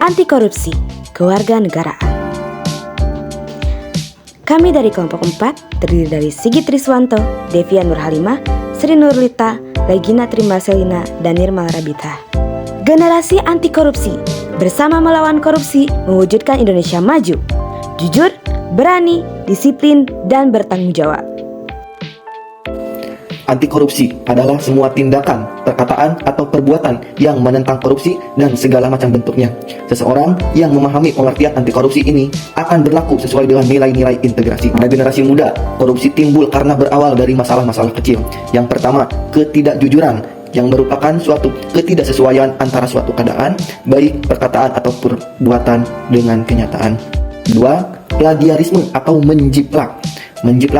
Anti korupsi, kewarganegaraan. Kami dari kelompok 4 terdiri dari Sigit Riswanto, Devian Nurhalimah, Sri Nurlita, Regina Trimbaselina, dan Nirmal Rabita. Generasi anti korupsi, bersama melawan korupsi, mewujudkan Indonesia maju, jujur, berani, disiplin, dan bertanggung jawab. Anti korupsi adalah semua tindakan, perkataan, atau perbuatan yang menentang korupsi dan segala macam bentuknya. Seseorang yang memahami pengertian anti korupsi ini akan berlaku sesuai dengan nilai-nilai integrasi. Pada generasi muda, korupsi timbul karena berawal dari masalah-masalah kecil. Yang pertama, ketidakjujuran, yang merupakan suatu ketidaksesuaian antara suatu keadaan, baik perkataan atau perbuatan dengan kenyataan. 2. Plagiarisme atau menjiplak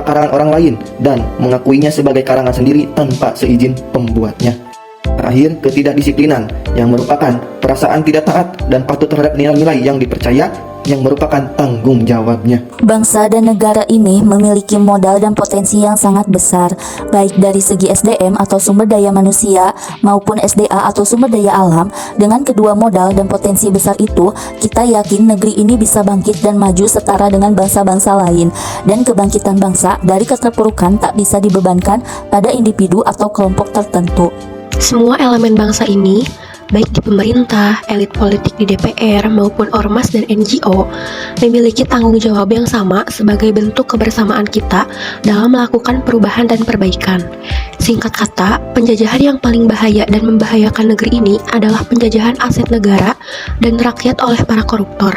karangan orang lain dan mengakuinya sebagai karangan sendiri tanpa seizin pembuatnya. Terakhir, ketidakdisiplinan, yang merupakan perasaan tidak taat dan patuh terhadap nilai-nilai yang dipercaya, yang merupakan tanggung jawabnya. Bangsa dan negara ini memiliki modal dan potensi yang sangat besar, baik dari segi SDM atau sumber daya manusia maupun SDA atau sumber daya alam. Dengan kedua modal dan potensi besar itu, kita yakin negeri ini bisa bangkit dan maju setara dengan bangsa-bangsa lain. Dan kebangkitan bangsa dari keterpurukan tak bisa dibebankan pada individu atau kelompok tertentu. Semua elemen bangsa ini, baik di pemerintah, elit politik di DPR, maupun ormas dan NGO, memiliki tanggung jawab yang sama sebagai bentuk kebersamaan kita dalam melakukan perubahan dan perbaikan. Singkat kata, penjajahan yang paling bahaya dan membahayakan negeri ini adalah penjajahan aset negara dan rakyat oleh para koruptor.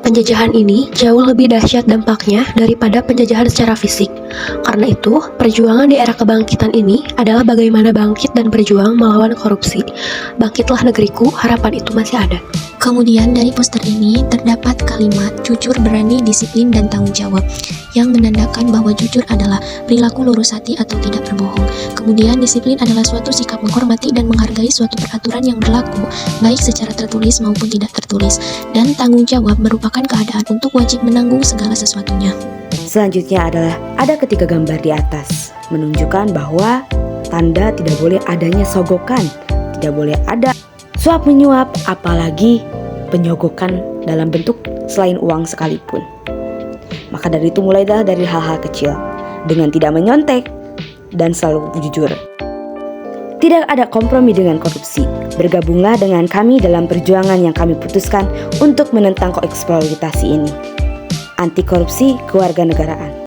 Penjajahan ini jauh lebih dahsyat dampaknya daripada penjajahan secara fisik. Karena itu, perjuangan di era kebangkitan ini adalah bagaimana bangkit dan berjuang melawan korupsi. Bangkitlah negeriku, harapan itu masih ada. Kemudian dari poster ini terdapat kalimat jujur, berani, disiplin, dan tanggung jawab yang menandakan bahwa jujur adalah perilaku lurus hati atau tidak berbohong. Kemudian disiplin adalah suatu sikap menghormati dan menghargai suatu peraturan yang berlaku, baik secara tertulis maupun tidak tertulis. Dan tanggung jawab merupakan keadaan untuk wajib menanggung segala sesuatunya. Selanjutnya adalah ada ketiga gambar di atas, menunjukkan bahwa tanda tidak boleh adanya sogokan, tidak boleh ada suap menyuap, apalagi penyogokan dalam bentuk selain uang sekalipun. Maka dari itu mulailah dari hal-hal kecil, dengan tidak menyontek dan selalu jujur. Tidak ada kompromi dengan korupsi. Bergabunglah dengan kami dalam perjuangan yang kami putuskan untuk menentang koeksploitasi ini. Anti korupsi kewarganegaraan.